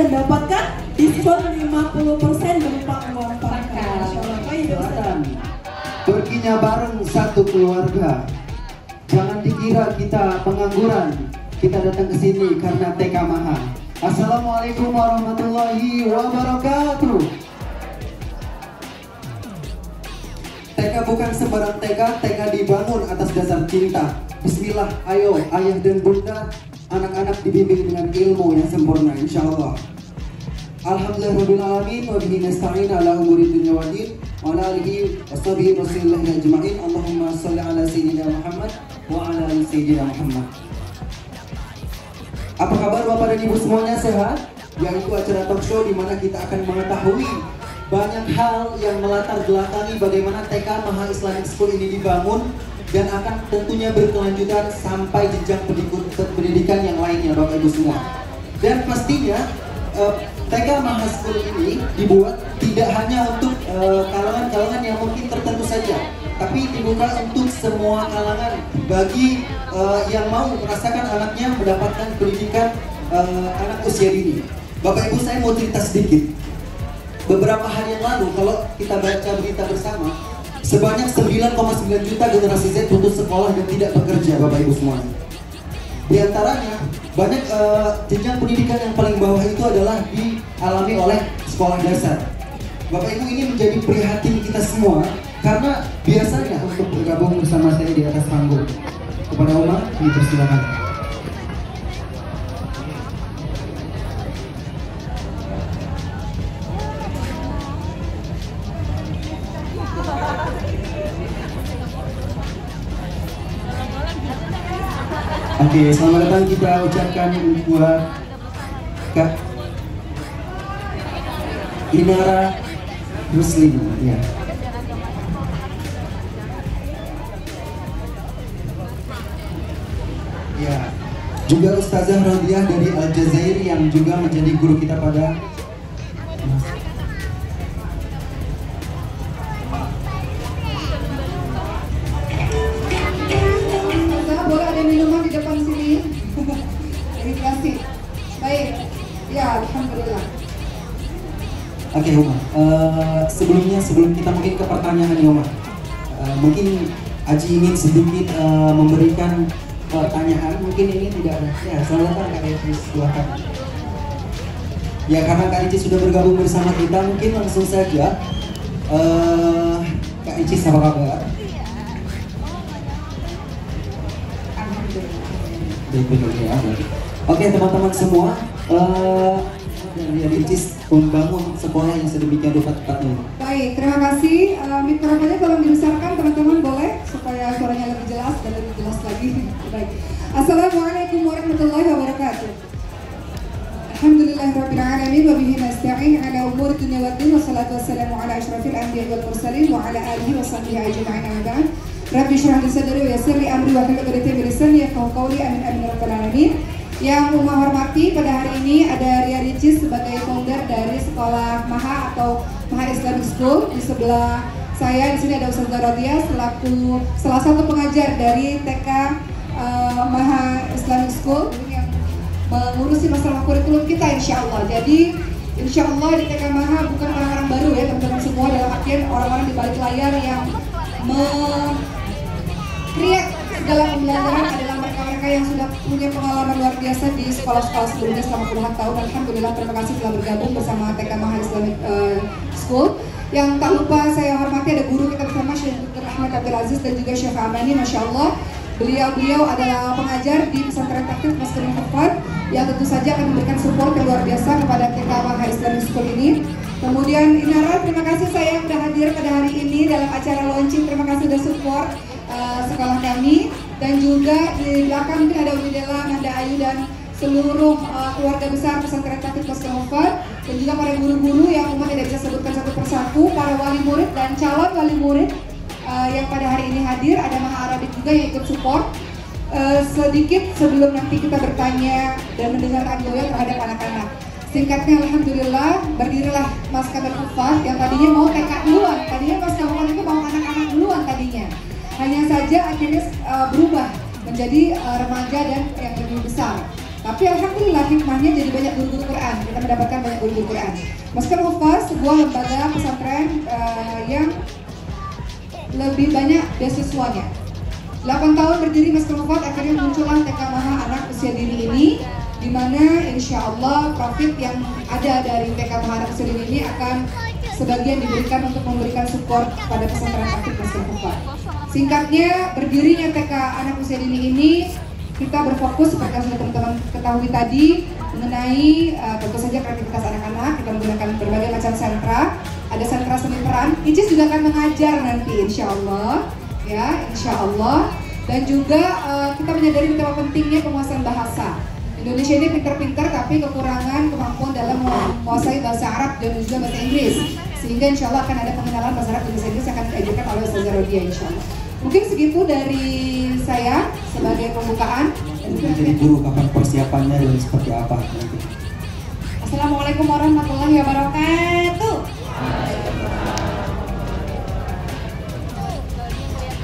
dan dapatkan diskon 50% berupa uang pakar. Perginya bareng satu keluarga. Jangan dikira kita pengangguran. Kita datang ke sini karena TK Maha. Assalamualaikum warahmatullahi wabarakatuh. TK bukan sembarang TK, TK dibangun atas dasar cinta. Bismillah, ayo ayah dan bunda, anak-anak dibimbing dengan ilmu yang sempurna insyaallah. Alhamdulillahirrahmanirrahim. Wa bihi nasta'in ala umuri dunya wad din wa ala alihi washabihi rasulillah ajma'in. Allahumma shalli ala sayyidina Muhammad wa ala ali sayyidina Muhammad. Apa kabar Bapak dan Ibu semuanya, sehat? Yaitu acara talk show di mana kita akan mengetahui banyak hal yang melatar belakangi bagaimana TK Maha Islamic School ini dibangun dan akan tentunya berkelanjutan sampai jenjang pendidikan yang lainnya Bapak Ibu semua. Dan pastinya TK Maha School ini dibuat tidak hanya untuk kalangan-kalangan yang mungkin tertentu saja, tapi dibuka untuk semua kalangan bagi yang mau merasakan anaknya mendapatkan pendidikan anak usia dini. Bapak Ibu, saya mau cerita sedikit. Beberapa hari yang lalu kalau kita baca berita bersama, sebanyak 9,9 juta generasi Z putus sekolah dan tidak bekerja Bapak Ibu semuanya. Di antaranya banyak jenjang pendidikan yang paling bawah itu adalah dialami oleh sekolah dasar. Bapak Ibu, ini menjadi prihatin kita semua karena biasanya untuk bergabung bersama saya di atas panggung. Kepada Umar, dipersilakan. Oke, selamat datang kita ucapkan buat Kak Inara Rusli, ya. Ya, juga Ustazah Rodiah dari Aljazair yang juga menjadi guru kita pada boleh ada minuman di depan sini. Terima kasih. Baik, ya alhamdulillah. Oke, Umar. Sebelum kita mungkin ke pertanyaan nih, Umar. Mungkin Aji ingin sedikit memberikan pertanyaan, mungkin ini tidak ada. Ya, selamat datang Kak Icis, silakan. Ya, karena Kak Icis sudah bergabung bersama kita, mungkin langsung saja. Kak Icis, apa kabar? Ya. Oke, teman-teman semua, dari Icis membangun sekolah yang sedemikian rupa tepatnya. Baik, terima kasih. Mikrofonnya tolong dibesarkan teman-teman, boleh supaya suaranya lebih jelas dan lebih jelas lagi. Baik. Assalamualaikum warahmatullahi wabarakatuh. Alhamdulillahirabbil alamin wa bihi nasta'in ala umuri dunya waddin wassalatu wassalamu ala asyrafil anbiya'i wal mursalin wa ala alihi washabbihi ajma'in amma ba'd. Rabbi shrah li sadri wa yassir li amri wa hlul 'uqdatam min lisani yafqahu qawli. Amin amin ya rabbal alamin. Yang Umar hormati, pada hari ini ada Ria Ricis sebagai founder dari Sekolah Maha atau Maha Islamic School. Di sebelah saya di sini ada Ustazah Rodiah selaku salah satu pengajar dari TK Maha Islamic School yang mengurusi masalah kurikulum kita insya Allah. Jadi insya Allah di TK Maha bukan orang-orang baru ya teman-teman semua, dalam artian orang-orang di balik layar yang create segala pembelajaran adalah mereka-mereka yang sudah punya pengalaman luar biasa di sekolah-sekolah sebelumnya selama puluhan tahun. Alhamdulillah, terima kasih telah bergabung bersama TK Maha Islamic School. Yang tak lupa saya hormati ada guru kita bersama Syekh Dr. Ahmad Abdul Aziz dan juga Syekh Amani, Masya Allah. Beliau adalah pengajar di pesantren taktif Masjid Al-Furqan yang tentu saja akan memberikan support yang luar biasa kepada TK Maha Islamic School ini. Kemudian Inara, terima kasih saya sudah hadir pada hari ini dalam acara launching. Terima kasih sudah support sekolah kami, dan juga di belakang mungkin ada Umi Dela, Nanda Ayu dan seluruh keluarga besar pesantren taktif Masjid Al-Furqan, dan juga para guru-guru yang umat tidak bisa sebutkan satu persatu, para wali murid dan calon wali murid yang pada hari ini hadir. Ada Maha Arabik juga yang ikut support. Sedikit sebelum nanti kita bertanya dan mendengarkan doa terhadap anak-anak. Singkatnya, alhamdulillah berdirilah Maskabel Kufah yang tadinya mau TK duluan. Tadinya Maskabel itu mau anak-anak duluan tadinya. Hanya saja akhirnya berubah menjadi remaja dan yang lebih besar. Tapi alhamdulillah hikmahnya jadi banyak guru-guru Quran. Kita mendapatkan banyak guru-guru Quran. Masjidul Hufaz sebuah lembaga pesantren yang lebih banyak beasiswanya. 8 tahun berdiri Masjidul Hufaz, akhirnya muncullah TK Maha Anak Usia Dini ini, di mana insya Allah profit yang ada dari TK Maha Anak Usia Dini ini akan sebagian diberikan untuk memberikan support pada pesantren aktif Masjidul Hufaz. Singkatnya, berdirinya TK Anak Usia Dini ini kita berfokus seperti yang sudah teman-teman ketahui tadi mengenai tentu saja kreativitas anak-anak. Kita menggunakan berbagai macam sentra. Ada sentra seni peran. Icis juga akan mengajar nanti insya Allah, ya insya Allah. Dan juga kita menyadari betapa pentingnya penguasaan bahasa. Indonesia ini pintar-pintar tapi kekurangan kemampuan dalam menguasai bahasa Arab dan juga bahasa Inggris. Sehingga insya Allah akan ada pengenalan bahasa Arab dan bahasa Inggris yang akan diajarkan oleh Ustazah Rodia insya Allah. Mungkin segitu dari saya sebagai pembukaan. Jadi guru, kapan persiapannya dan seperti apa? Assalamualaikum warahmatullahi wabarakatuh.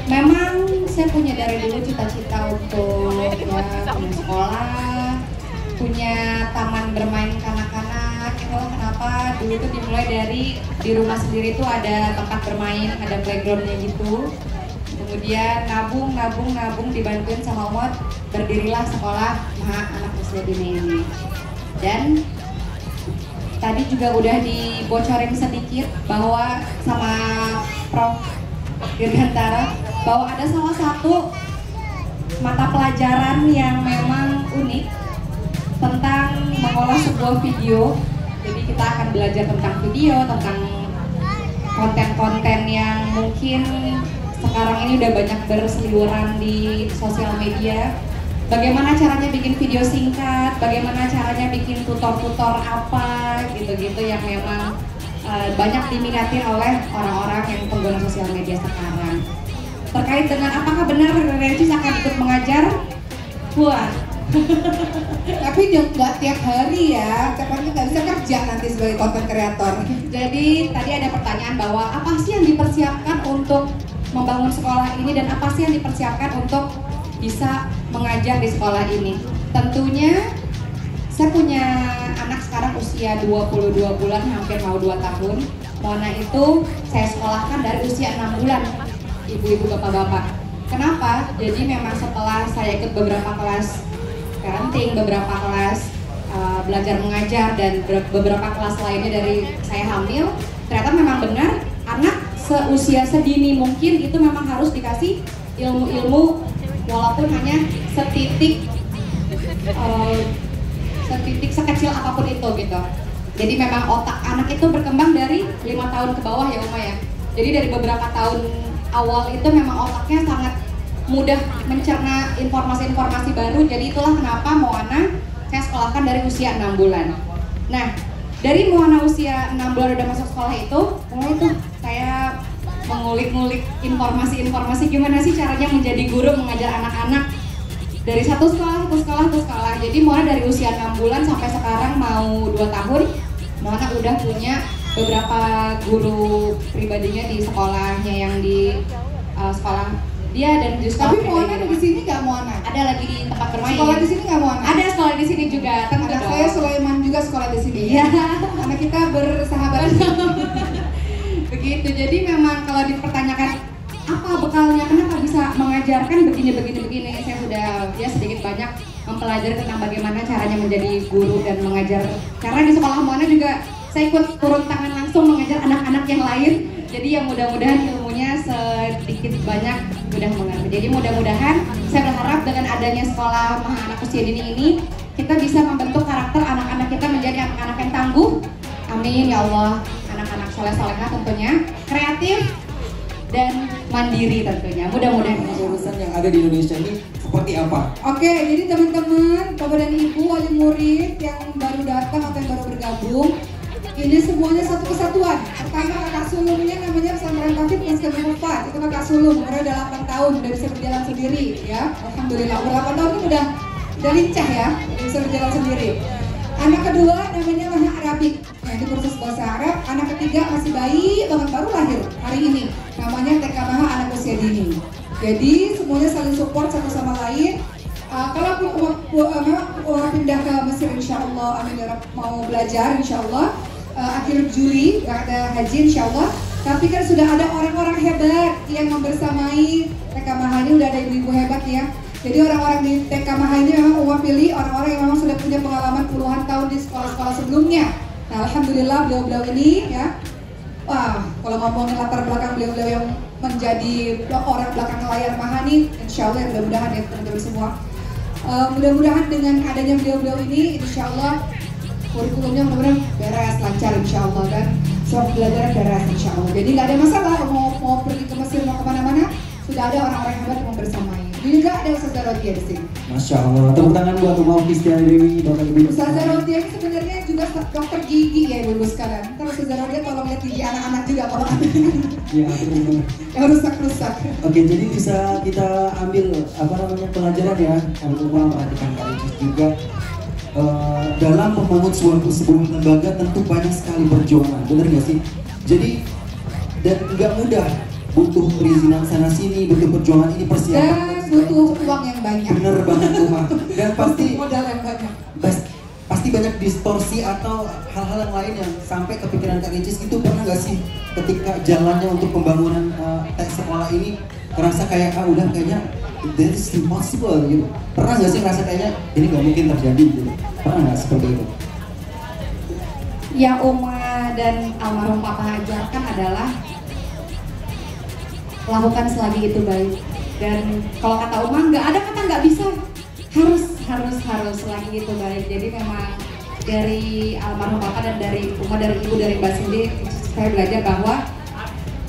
Memang saya punya dari dulu cita-cita untuk punya sekolah, punya taman bermain kanak-kanak. Itulah kenapa dulu itu dimulai dari di rumah sendiri itu ada tempat bermain, ada playgroundnya gitu. Kemudian nabung dibantuin sama Umar, berdirilah sekolah Maha Anak Usia Dini ini. Dan tadi juga udah dibocorin sedikit bahwa sama Prof Dirgantara bahwa ada salah satu mata pelajaran yang memang unik tentang mengolah sebuah video. Jadi kita akan belajar tentang video, tentang konten-konten yang mungkin sekarang ini udah banyak berseliweran di sosial media. Bagaimana caranya bikin video singkat, bagaimana caranya bikin tutor-tutor apa gitu-gitu yang memang banyak diminati oleh orang-orang yang pengguna sosial media sekarang. Terkait dengan apakah benar Regis akan ikut mengajar? Wah. Tapi nggak tiap hari ya, tiap hari nggak bisa kerja nanti sebagai content creator. Jadi tadi ada pertanyaan bahwa apa sih yang dipersiapkan untuk membangun sekolah ini dan apa sih yang dipersiapkan untuk bisa mengajar di sekolah ini. Tentunya saya punya anak sekarang usia 22 bulan, hampir mau 2 tahun. Mona itu saya sekolahkan dari usia 6 bulan, ibu-ibu bapak-bapak. Kenapa? Jadi memang setelah saya ikut beberapa kelas parenting, beberapa kelas belajar mengajar dan beberapa kelas lainnya dari saya hamil, ternyata memang benar anak seusia sedini mungkin itu memang harus dikasih ilmu-ilmu walaupun hanya setitik sekecil apapun itu gitu. Jadi memang otak anak itu berkembang dari 5 tahun ke bawah ya Uma ya. Jadi dari beberapa tahun awal itu memang otaknya sangat mudah mencerna informasi-informasi baru. Jadi itulah kenapa Moana saya sekolahkan dari usia 6 bulan. Nah, dari Moana usia 6 bulan udah masuk sekolah itu, mulai tuh saya mengulik-ngulik informasi-informasi gimana sih caranya menjadi guru mengajar anak-anak dari satu sekolah. Jadi Moana dari usia 6 bulan sampai sekarang mau 2 tahun, Moana udah punya beberapa guru pribadinya di sekolahnya yang di sekolah dia dan justru. Tapi Moana di sini nggak Moana? Ada lagi di tempat bermain. Sekolah di sini nggak Moana? Ada sekolah di sini juga. Anak saya Sulaiman juga sekolah di sini. Iya. Karena kita bersahabat. Begitu. Jadi memang kalau dipertanyakan apa bekalnya, kenapa bisa mengajarkan begini. Saya sudah sedikit banyak mempelajari tentang bagaimana caranya menjadi guru dan mengajar. Karena di sekolah Moana juga saya ikut turun tangan langsung mengajar anak-anak yang lain. Jadi yang mudah-mudahan ilmunya sedikit banyak mudah mengerti. Jadi mudah-mudahan saya berharap dengan adanya sekolah Maha Anak Usia Dini ini kita bisa membentuk karakter anak-anak kita menjadi anak-anak yang tangguh. Amin ya Allah. Anak-anak soleh-solehah tentunya, kreatif dan mandiri tentunya. Mudah-mudahan Jurusan yang ada di Indonesia ini seperti apa? Oke, jadi teman-teman, Bapak dan Ibu, wali murid yang baru datang atau yang baru bergabung, ini semuanya satu kesatuan. Pertama kakak sulungnya namanya Pesantren Tauhid Masjidul Hufaz. Itu kakak sulung, umurnya udah 8 tahun, udah bisa berjalan sendiri ya. Alhamdulillah, umur 8 tahun itu udah lincah ya, bisa berjalan sendiri. Anak kedua namanya Maha Arabik, itu kursus bahasa Arab. Anak ketiga masih bayi banget, baru lahir hari ini, namanya TK Maha Anak Usia Dini. Jadi semuanya saling support satu sama lain. Kalaupun memang pindah ke Mesir insya Allah, amin ya Rabb, mau belajar insya Allah akhir Juli ada haji insya Allah. Tapi kan sudah ada orang-orang hebat yang membersamai TK Maha ini, udah ada ibu-ibu hebat ya. Jadi orang-orang di TK Maha ini memang Uma pilih orang-orang yang memang sudah punya pengalaman puluhan tahun di sekolah-sekolah sebelumnya. Nah alhamdulillah beliau-beliau ini ya, wah kalau ngomongin latar belakang beliau-beliau yang menjadi orang belakang layar Maha nih, insya Allah mudah-mudahan ya teman-teman semua. Mudah-mudahan dengan adanya beliau-beliau ini, insya Allah kurikulumnya mudah-mudahan beres, lancar insya Allah, dan semua pembelajaran beres insya Allah. Jadi nggak ada masalah mau pergi ke Mesir, mau kemana-mana, sudah ada orang-orang hebat yang bersamai. Jadi juga ada Ustazah Rodia di sini. Masya Allah, tepuk tangan buat Uma Kristiani Dewi, Bapak Ibu. Ustazah Rodia ini sebenarnya juga dokter gigi ya ibu sekalian. Terus Ustazah Rodia tolong lihat gigi anak-anak juga kalau ada yang rusak-rusak. Oke, jadi bisa kita ambil pelajaran ya, Uma perhatikan Kak Ricis juga. Dalam membangun sebuah lembaga tentu banyak sekali perjuangan, benar nggak sih? Jadi dan nggak mudah, butuh perizinan sana sini, butuh perjuangan ini, persiapan, dan butuh uang yang banyak. Bener banget Uma. Dan pasti modal yang banyak. Pasti banyak distorsi atau hal-hal yang lain yang sampai kepikiran Kak Ricis. Itu pernah nggak sih ketika jalannya untuk pembangunan sekolah ini ngerasa kayak udah kayaknya that is impossible gitu. Pernah nggak sih ngerasa kayaknya ini nggak mungkin terjadi gitu? Pernah nggak seperti itu? Yang Uma dan almarhum Papa ajarkan adalah lakukan selagi itu baik. Dan kalau kata Uma nggak ada kata nggak bisa, harus selagi itu baik. Jadi memang dari almarhum Papa dan dari Uma, dari Ibu, dari Mbak Cindy, saya belajar bahwa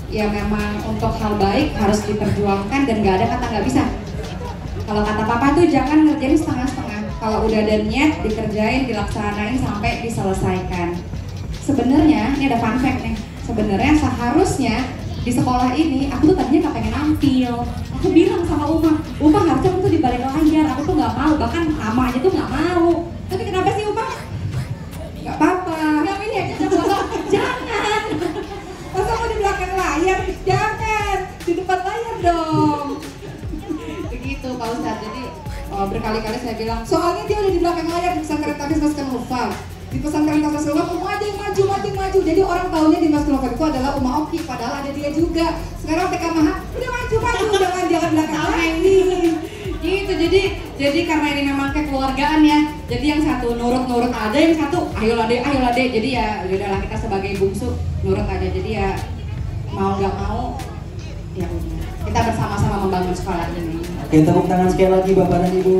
ya memang untuk hal baik harus diperjuangkan dan nggak ada kata nggak bisa. Kalau kata Papa tuh jangan ngerjain setengah-setengah. Kalau udah ada niat dikerjain, dilaksanain sampai diselesaikan. Sebenarnya ini ada fun fact nih. Sebenarnya seharusnya di sekolah ini aku tuh tadinya nggak pengen nampil. Aku bilang sama Uma harusnya aku tuh di balik layar. Aku tuh nggak mau, bahkan Ama aja tuh nggak mau. Tapi kenapa sih Uma? Nggak apa-apa. Nggak ini aja jangan. Masa mau di belakang layar? Jangan, di depan layar dong. Begitu Pak Ustadz. Jadi berkali-kali saya bilang, soalnya dia udah di belakang layar di pesantren Tafis Maskan Hufal. Di pesantren Tafis Maskan Hufal, Uma aja yang maju. Jadi orang tahunya di Maskan Hufal itu adalah Uma Oki, padahal ada dia juga. Sekarang TK Maha, udah maju, jangan belakang lagi. Gitu, jadi karena ini memang kekeluargaan ya. Jadi yang satu nurut aja, yang satu ayolah deh. Jadi ya udahlah, kita sebagai bungsu nurut aja. Jadi ya mau nggak mau ya udah. Kita bersama-sama membangun sekolah ini. Oke, tepuk tangan sekali lagi Bapak dan Ibu.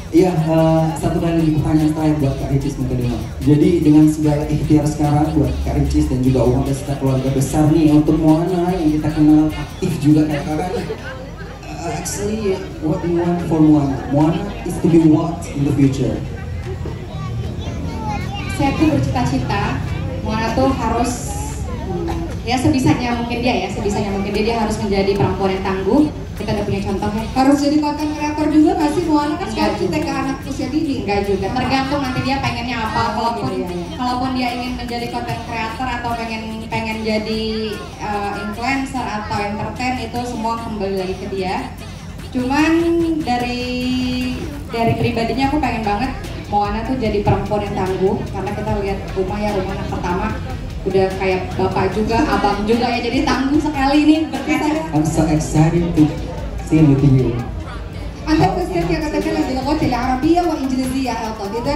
Iya, satu kali lagi pertanyaan terakhir buat Kak Ricis mungkin. Jadi dengan segala ikhtiar sekarang buat Kak Ricis dan juga Uma beserta keluarga besar nih, untuk Moana yang kita kenal aktif juga kayak kakak. Actually, what do you want for Moana? Moana is to be what in the future? Saya tuh bercita-cita Moana tuh harus ya sebisanya mungkin dia harus menjadi perempuan yang tangguh. Kita udah punya contohnya. Harus jadi konten kreator juga nggak sih? Moana kan sekarang kita ke anak usia dini. Enggak juga, tergantung nanti dia pengennya apa. Kalaupun dia ingin menjadi konten kreator atau pengen jadi influencer atau entertain, itu semua kembali lagi ke dia. Cuman dari pribadinya aku pengen banget Moana tuh jadi perempuan yang tangguh, karena kita lihat Uma anak pertama udah kayak bapak juga, abang juga ya, jadi tangguh sekali nih berkaca. I'm so excited to see with you. أنت تستطيع أن تتكلم باللغات العربية والإنجليزية أيضا، إذا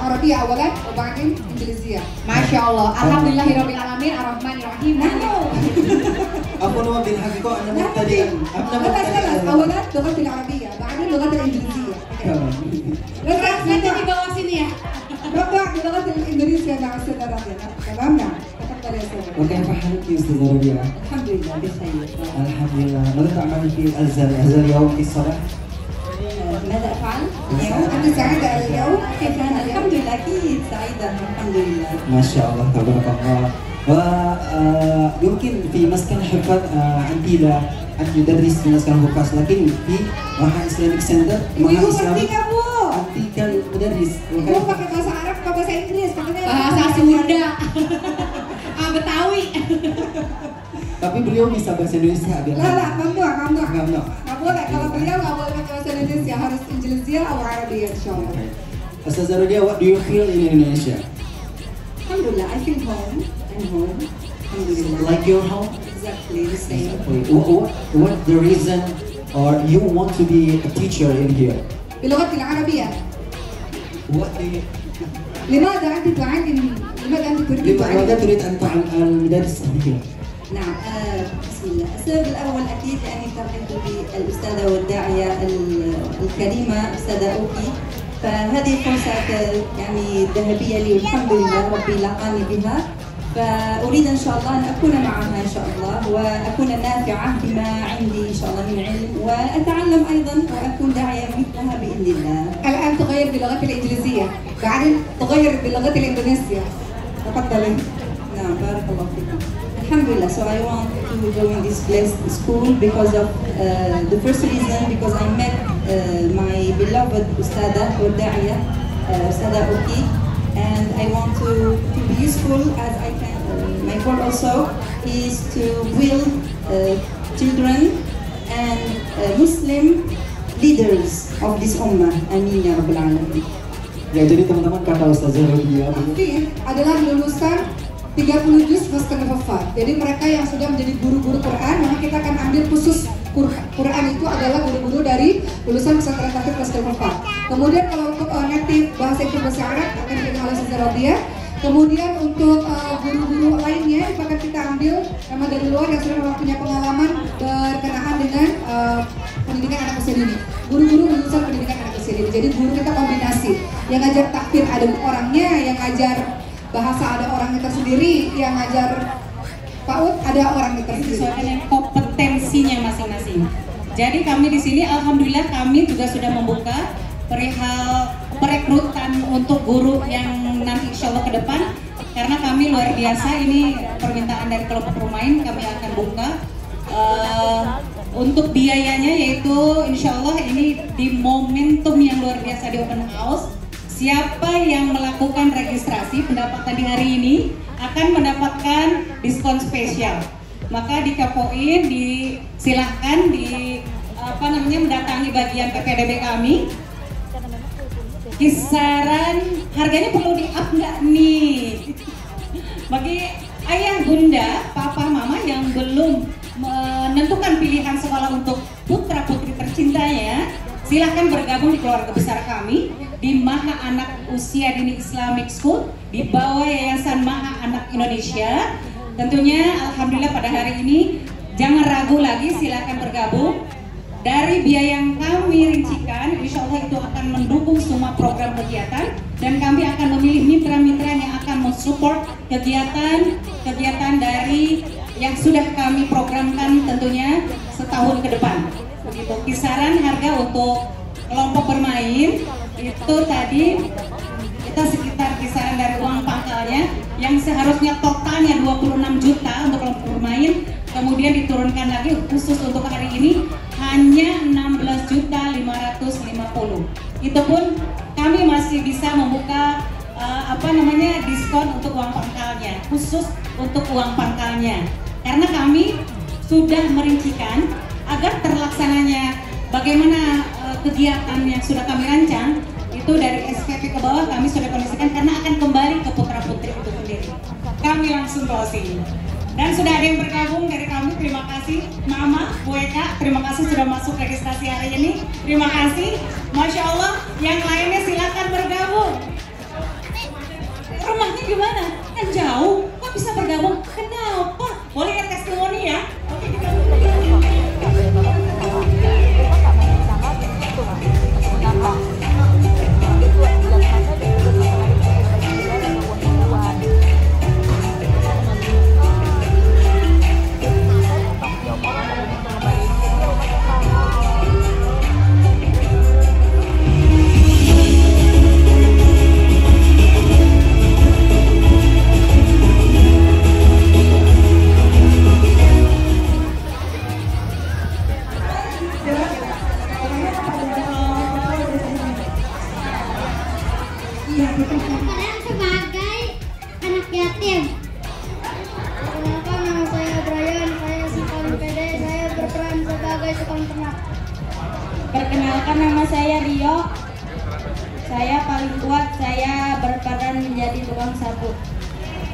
عربية أولا وبعدين إنجليزية. ما شاء الله. Alhamdulillahirabbil alamin arrahmanirrahim. أقول بالحقيقة أنا مبتدئ. أولا اللغة العربية بعدين اللغة الإنجليزية. Nanti di bawah sini ya. ربع بلغة الإنجليزية مع السيدة ربيع. تمام نعم. تفضل يا سيدة. وكيف حالك يا أستاذة ربيعة؟ الحمد لله بخير. الحمد لله. ماذا تعمل في هذا اليوم في الصباح؟ ماذا أفعل؟ اليوم أنت سعيدة اليوم؟ كيف أنا الحمد لله أكيد سعيدة الحمد لله. ما شاء الله تبارك الله. ويمكن في مسكن حفاظ أنت لا تدرس في مسكن حفاظ، لكن في Maha Islamic Center Maha Islamic أنت كان مدرس. Kamu pakai bahasa Arab atau bahasa Inggris? Bahasa Sunda. Betawi. Tapi beliau bisa bahasa Indonesia agak. Lah, mamnuah. Nggak. Nggak boleh, kalau beliau nggak boleh pakai bahasa Indonesia, harus Injilizia atau Arabia, insyaallah. Okay. Ustazah Rodia, what do you feel in Indonesia? Alhamdulillah, I feel home. I'm home. Alhamdulillah. Like your home? Exactly the same. What the reason or you want to be a teacher in here? بلغة العربية. What do you... لماذا أنت تعلم؟ لماذا أنت تريد لماذا تريد أن تدرس هنا؟ نعم بسم الله. السبب الأول أكيد لأني التقيت بالأستاذة والداعية الكريمة أستاذة أوكي، فهذه فرصة يعني ذهبية لي والحمد لله ربي لقاني بها، فأريد إن شاء الله أن أكون معها إن شاء الله وأكون نافعة بما عندي إن شاء الله من علم، وأتعلم أيضا وأكون داعية مثلها بإذن الله. الآن تغير باللغة الإنجليزية، بعدين تغير باللغة الإندونيسية. تفضلي. نعم بارك الله فيكم. Alhamdulillah, so I want to join this blessed school because of the first reason, because I met my beloved Ustada or Da'iyah, Ustada Oki, and I want to be useful as I can. My goal also is to build children and Muslim leaders of this ummah. Amin ya Rabbal Alamin. Ya, jadi teman-teman kata Ustazah Rodia Afif adalah lulusan 30 juz Master Hafal. Jadi mereka yang sudah menjadi guru-guru Quran, memang kita akan ambil khusus Quran itu adalah guru-guru dari lulusan pesantren Tahfidz Master Hafal. Kemudian kalau untuk native bahasa Inggris bahasa Arab akan dipegang oleh Ustazah Rodia. Kemudian untuk guru-guru lainnya itu akan kita ambil memang dari luar yang sudah memang punya pengalaman berkenaan dengan pendidikan anak usia dini. Guru-guru lulusan pendidikan anak usia dini. Jadi guru kita kombinasi. Yang ngajar takfir ada orangnya, yang ngajar bahasa ada orangnya tersendiri, yang ngajar PAUD ada orangnya tersendiri. Sesuai dengan kompetensinya masing-masing. Jadi kami di sini alhamdulillah kami juga sudah membuka perihal perekrutan untuk guru yang nanti insya Allah ke depan, karena kami luar biasa, ini permintaan dari kelompok pemain, kami akan buka untuk biayanya, yaitu insya Allah ini di momentum yang luar biasa di open house. Siapa yang melakukan registrasi pendapatan di hari ini akan mendapatkan diskon spesial. Maka dikepoin, silahkan mendatangi bagian PPDB kami. Kisaran harganya perlu di-up nggak nih? Bagi ayah, bunda, papa, mama yang belum menentukan pilihan sekolah untuk putra putri tercintanya, silahkan bergabung di keluarga besar kami di Maha Anak Usia Dini Islamic School di bawah Yayasan Maha Anak Indonesia. Tentunya alhamdulillah pada hari ini jangan ragu lagi, silahkan bergabung. Dari biaya yang kami rincikan, insya Allah itu akan mendukung semua program kegiatan, dan kami akan memilih mitra-mitra yang akan mensupport kegiatan dari yang sudah kami programkan tentunya setahun ke depan. Begitu. Kisaran harga untuk kelompok bermain itu tadi kita sekitar kisaran dari uang pangkalnya yang seharusnya totalnya 26 juta untuk kelompok bermain, kemudian diturunkan lagi khusus untuk hari ini hanya 16.550. Itu pun kami masih bisa membuka diskon untuk uang pangkalnya, khusus untuk uang pangkalnya, karena kami sudah merincikan agar terlaksananya bagaimana kegiatan yang sudah kami rancang itu dari SPP ke bawah kami sudah kondisikan, karena akan kembali ke putra putri itu sendiri. Kami langsung closing. Dan sudah ada yang bergabung dari kami, terima kasih Mama, Bu Eka, terima kasih sudah masuk registrasi hari ini, terima kasih. Masya Allah, yang lainnya silakan bergabung. Rumahnya gimana? Kan jauh, kok bisa bergabung? Kenapa? Boleh lihat testimoni ya? Oke, kita Kalian sebagai anak yatim. Kenapa nama saya Brian? Saya Perkenalkan, nama saya Rio. Saya paling kuat, saya berperan menjadi tukang sapu.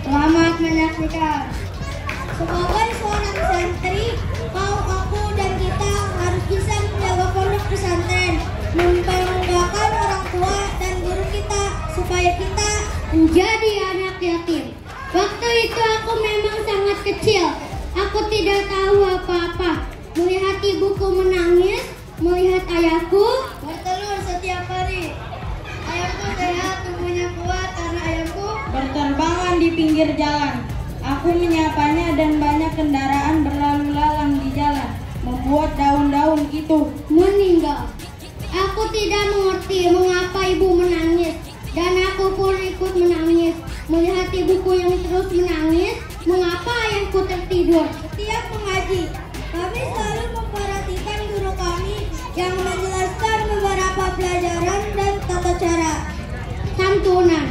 Selamat menyaksikan. Sebagai seorang santri, aku dan kita harus bisa menjaga pondok pesantren, membanggakan orang tua dan guru kita supaya kita menjadi anak yatim. Waktu itu aku memang sangat kecil. Aku tidak tahu apa-apa. Melihat ibuku menangis, melihat ayahku bertelur setiap hari. Ayahku sehat, tubuhnya kuat karena ayahku Berterbangan di pinggir jalan. Aku menyapanya dan banyak kendaraan berlalu lalang di jalan, membuat daun-daun itu meninggal. Aku tidak mengerti mengapa ibu menangis, dan aku pun ikut menangis. Melihat ibuku yang terus menangis, mengapa ayahku tertidur? Setiap mengaji, kami selalu memperhatikan guru kami yang menjelaskan beberapa pelajaran dan tata cara. Santunan.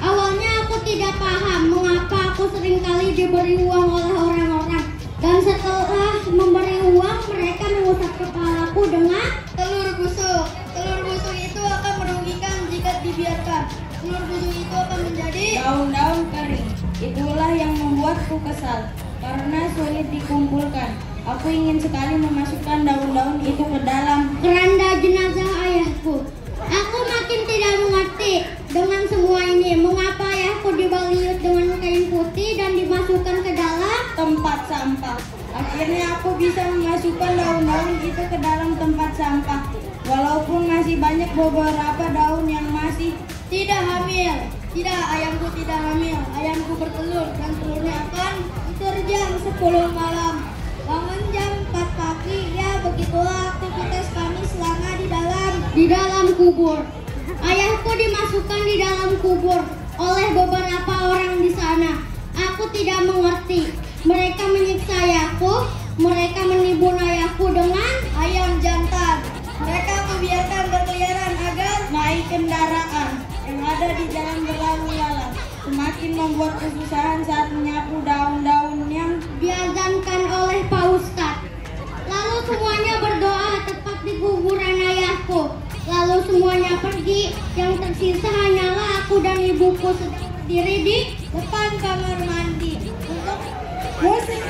Awalnya aku tidak paham mengapa aku seringkali diberi uang oleh orang-orang, dan setelah memberi uang mereka mengusap kepalaku dengan telur busuk. Telur busuk itu akan merugikan jika dibiarkan. Telur busuk itu akan menjadi daun-daun kering. Itulah yang membuatku kesal karena sulit dikumpulkan. Aku ingin sekali memasukkan daun-daun itu ke dalam keranda jenazah ayahku. Aku makin tidak mengerti dengan semua ini. Mengapa ayahku dibaliut dengan kain putih dan dimasukkan ke dalam tempat sampah. Akhirnya aku bisa memasukkan daun-daun itu ke dalam tempat sampah. Walaupun masih banyak beberapa daun yang masih tidak hamil. Tidak, ayamku tidak hamil. Ayamku bertelur dan telurnya akan terjam 10 malam. Bangun jam 4 pagi, ya begitulah aktivitas kami selama di dalam kubur. Ayahku dimasukkan di dalam kubur oleh beberapa orang di sana. Aku tidak mengerti. Mereka menyiksa ayahku, mereka menibun ayahku dengan ayam jantan. Mereka membiarkan berkeliaran agar naik kendaraan yang ada di jalan berlalu lalang. Semakin membuat kesusahan saat menyapu daun-daun yang diazankan oleh Pak Ustadz. Lalu semuanya berdoa tepat di kuburan ayahku. Lalu semuanya pergi. Yang tersisa hanyalah aku dan ibuku sedang berdiri di depan kamar mandi. Untuk musik